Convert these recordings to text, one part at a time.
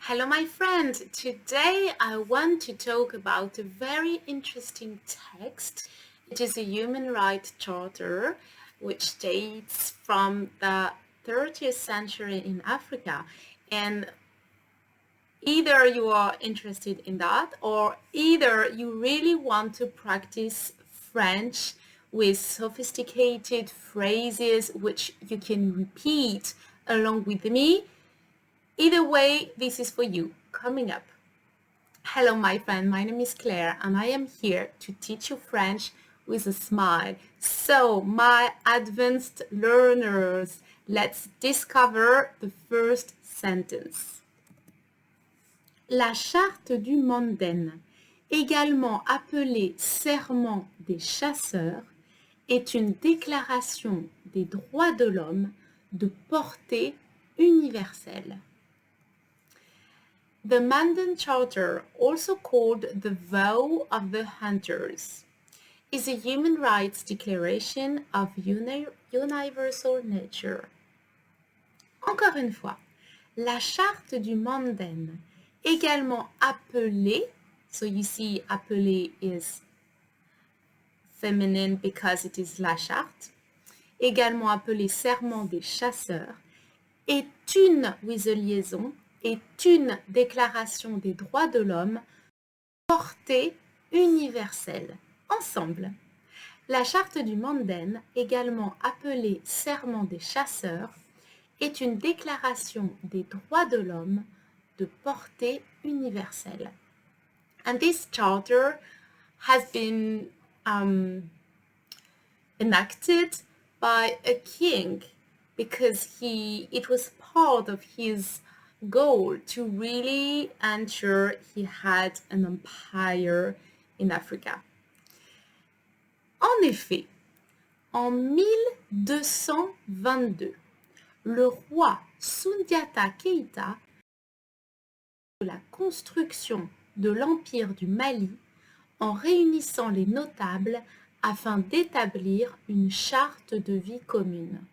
Hello, my friend. Today I want to talk about a very interesting text. It is a human rights charter which dates from the 30th century in Africa. And either you are interested in that or either you really want to practice French with sophisticated phrases which you can repeat along with me. Either way, this is for you. Coming up. Hello, my friend. My name is Claire, and I am here to teach you French with a smile. So, my advanced learners, let's discover the first sentence. La charte du Mondaine, également appelée Serment des chasseurs, est une déclaration des droits de l'homme de portée universelle. The Mandan Charter, also called the Vow of the Hunters, is a human rights declaration of universal nature. Encore une fois, la Charte du Mandan, également appelée, so you see appelée is feminine because it is la Charte, également appelée Serment des chasseurs, est une, with a liaison, est une déclaration des droits de l'homme portée universelle. Ensemble. La charte du Mandan, également appelée Serment des chasseurs, est une déclaration des droits de l'homme de portée universelle. And this charter has been enacted by a king because it was part of his goal to really ensure he had an empire in Africa. En effet, en 1222, le roi Sundiata Keïta de la construction de l'Empire du Mali en réunissant les notables afin d'établir une charte de vie commune.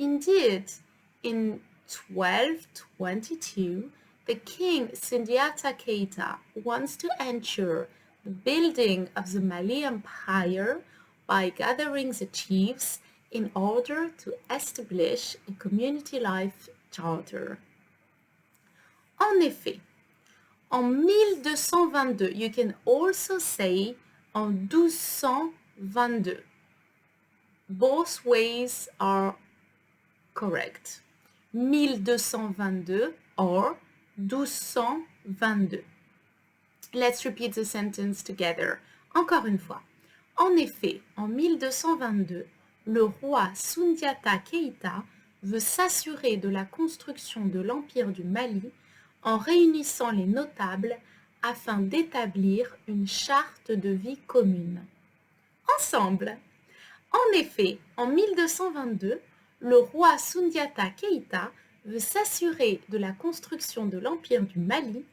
Indeed, in 1222, the king Sundiata Keita wants to ensure the building of the Mali Empire by gathering the chiefs in order to establish a community life charter. En effet, en 1222, you can also say en 1222. Both ways are correct. 1222 or 1222. Let's repeat the sentence together. Encore une fois. En effet, en 1222, le roi Sundiata Keïta veut s'assurer de la construction de l'Empire du Mali en réunissant les notables afin d'établir une charte de vie commune. Ensemble. En effet, en 1222, le roi Sundiata Keïta veut s'assurer de la construction de l'Empire du Mali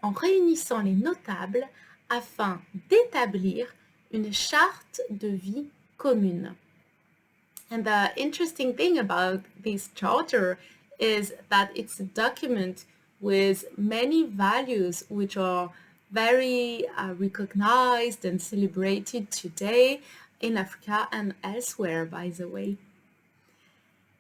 en réunissant les notables afin d'établir une charte de vie commune. And the interesting thing about this charter is that it's a document with many values which are very recognized and celebrated today in Africa and elsewhere, by the way.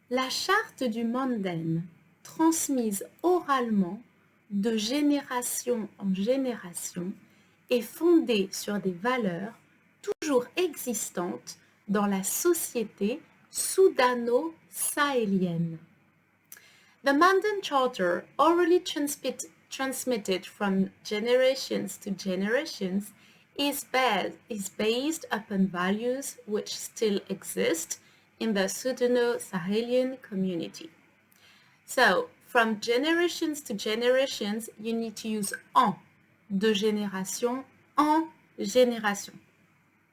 La charte du Mandan, transmise oralement de génération en génération, est fondée sur des valeurs toujours existantes dans la société soudano-sahélienne. The Mandan Charter, orally transmitted from generations to generations, is based upon values which still exist in the Sudano-Sahelian community. So, from generations to generations, you need to use en, de génération en génération.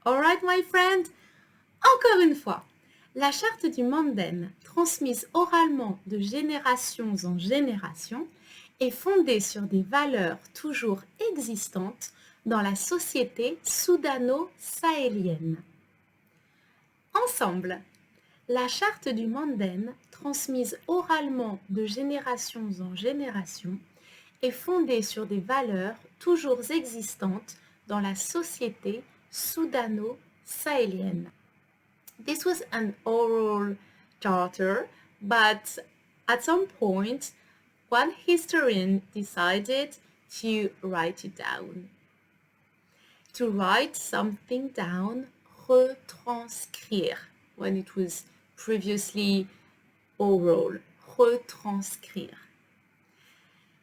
Alright, my friend? Encore une fois, la charte du Mandan, transmise oralement de générations en générations, est fondée sur des valeurs toujours existantes dans la société soudano-sahélienne. Ensemble, la charte du Mandan, transmise oralement de générations en générations, est fondée sur des valeurs toujours existantes dans la société soudano-sahélienne. This was an oral charter, but at some point, one historian decided to write it down. To write something down, retranscrire, when it was previously oral, retranscrire.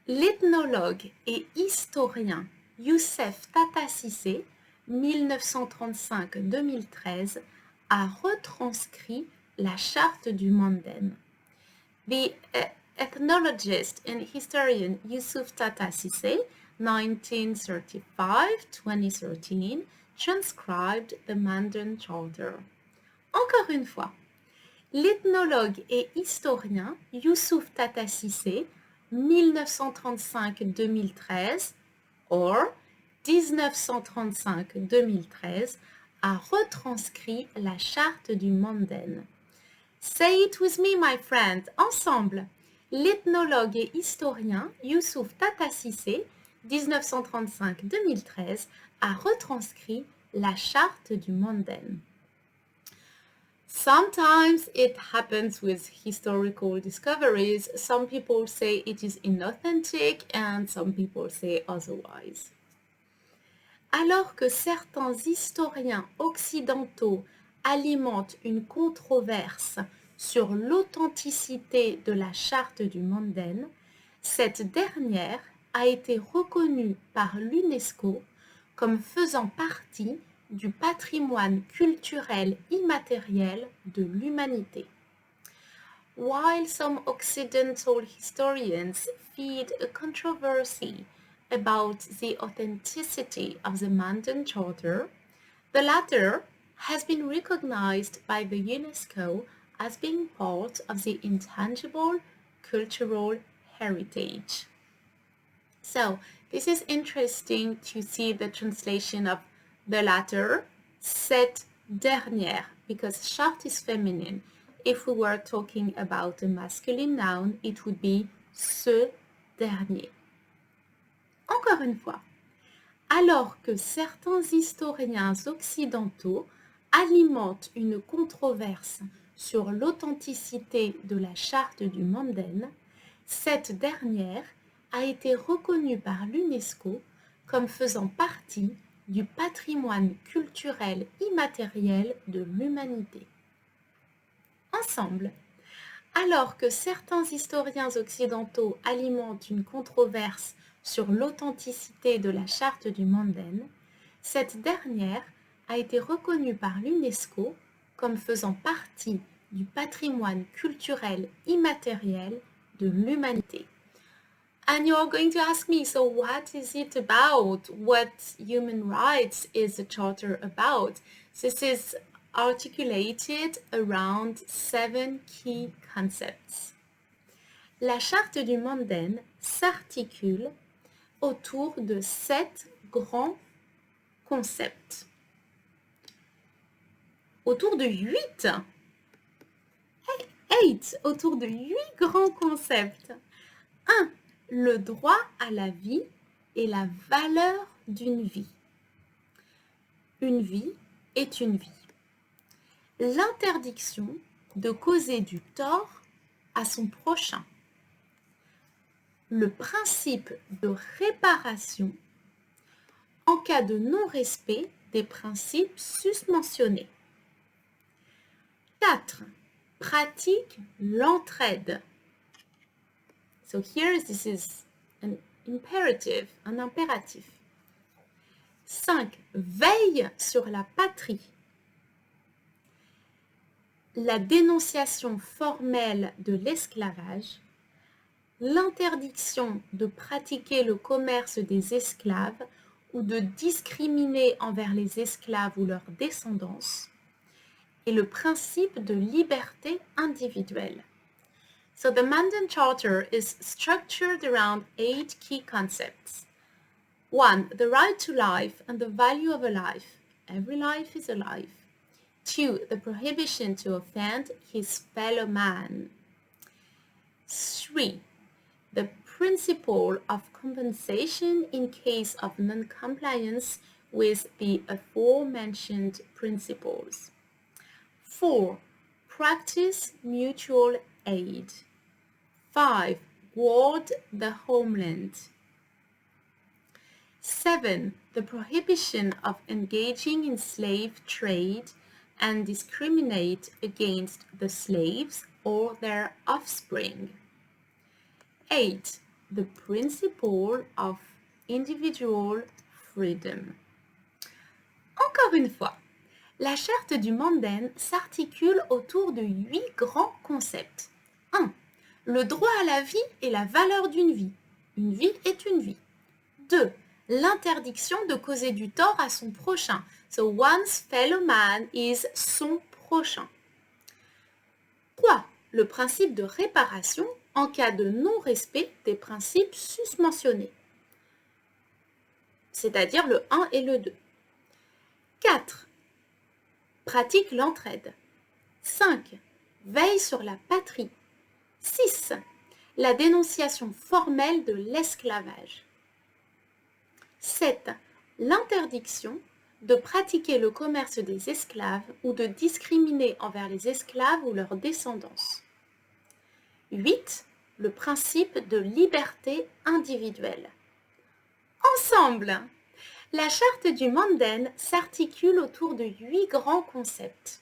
L'ethnologue et historien Youssef Tata Cissé, 1935-2013, a retranscrit la charte du Manden. The ethnologist and historian Youssouf Tata Cissé, 1935-2013, transcribed the Mandan Charter. Encore une fois, l'ethnologue et historien Youssouf Tata Cissé, 1935-2013 or 1935-2013, a retranscrit la charte du Manden. Say it with me, my friend, ensemble. L'ethnologue et historien Youssouf Tata Cissé, 1935-2013, a retranscrit la charte du Manden. Sometimes it happens with historical discoveries. Some people say it is inauthentic and some people say otherwise. Alors que certains historiens occidentaux alimentent une controverse sur l'authenticité de la charte du Manden, cette dernière a été reconnue par l'UNESCO comme faisant partie du patrimoine culturel immatériel de l'humanité. While some Occidental historians feed a controversy about the authenticity of the Mandan Charter, the latter has been recognized by the UNESCO as being part of the intangible cultural heritage. So, this is interesting to see the translation of the latter, cette dernière, because charte is feminine. If we were talking about a masculine noun, it would be ce dernier. Encore une fois, alors que certains historiens occidentaux alimentent une controverse sur l'authenticité de la charte du Manden, cette dernière a été reconnue par l'UNESCO comme faisant partie du patrimoine culturel immatériel de l'humanité. Ensemble, alors que certains historiens occidentaux alimentent une controverse sur l'authenticité de la charte du Manden, cette dernière a été reconnue par l'UNESCO comme faisant partie du patrimoine culturel immatériel de l'humanité. And you're going to ask me, so what is it about? What human rights is the Charter about? This is articulated around 7 key concepts. La charte du Manden s'articule autour de 7 grands concepts. Autour de 8 autour de 8 grands concepts. 1. Le droit à la vie et la valeur d'une vie. Une vie est une vie. L'interdiction de causer du tort à son prochain. Le principe de réparation en cas de non-respect des principes susmentionnés. 4. Pratique l'entraide. So here this is an imperative, un impératif. 5. Veille sur la patrie. La dénonciation formelle de l'esclavage, l'interdiction de pratiquer le commerce des esclaves ou de discriminer envers les esclaves ou leurs descendance, et le principe de liberté individuelle. So the Mandan Charter is structured around 8 key concepts. 1. The right to life and the value of a life. Every life is a life. 2. The prohibition to offend his fellow man. 3. The principle of compensation in case of non-compliance with the aforementioned principles. 4. Practice mutual aid. 5. Guard the homeland. 7. The prohibition of engaging in slave trade and discriminate against the slaves or their offspring. 8. The principle of individual freedom. Encore une fois, la charte du Manden s'articule autour de 8 grands concepts. 1. Le droit à la vie et la valeur d'une vie. Une vie est une vie. 2. L'interdiction de causer du tort à son prochain. So one's fellow man is son prochain. 3. Le principe de réparation en cas de non-respect des principes susmentionnés, c'est-à-dire le 1 et le 2. 4. Pratique l'entraide. 5. Veille sur la patrie. 6. La dénonciation formelle de l'esclavage. 7. L'interdiction de pratiquer le commerce des esclaves ou de discriminer envers les esclaves ou leur descendance. 8. Le principe de liberté individuelle. Ensemble, la charte du Manden s'articule autour de 8 grands concepts.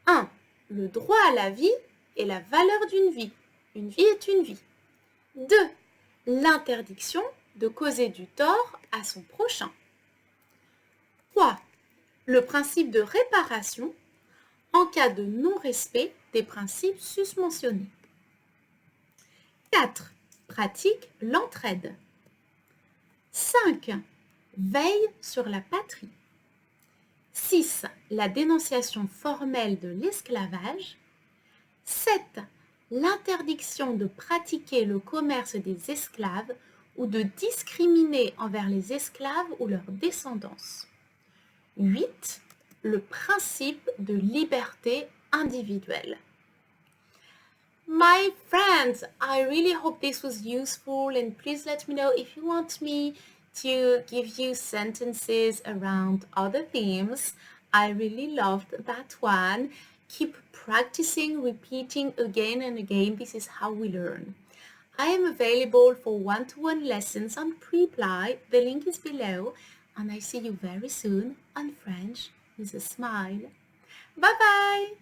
1. Le droit à la vie et la valeur d'une vie. Une vie est une vie. 2. L'interdiction de causer du tort à son prochain. 3. Le principe de réparation en cas de non-respect des principes susmentionnés. 4. Pratique l'entraide. 5. Veille sur la patrie. 6. La dénonciation formelle de l'esclavage. 7. L'interdiction de pratiquer le commerce des esclaves ou de discriminer envers les esclaves ou leur descendance. 8. Le principe de liberté individuelle. My friends, I really hope this was useful, and please let me know if you want me to give you sentences around other themes. I really loved that one. Keep practicing, repeating again and again. This is how we learn. I am available for one-to-one lessons on Preply. The link is below, and I see you very soon on French with a smile. Bye-bye!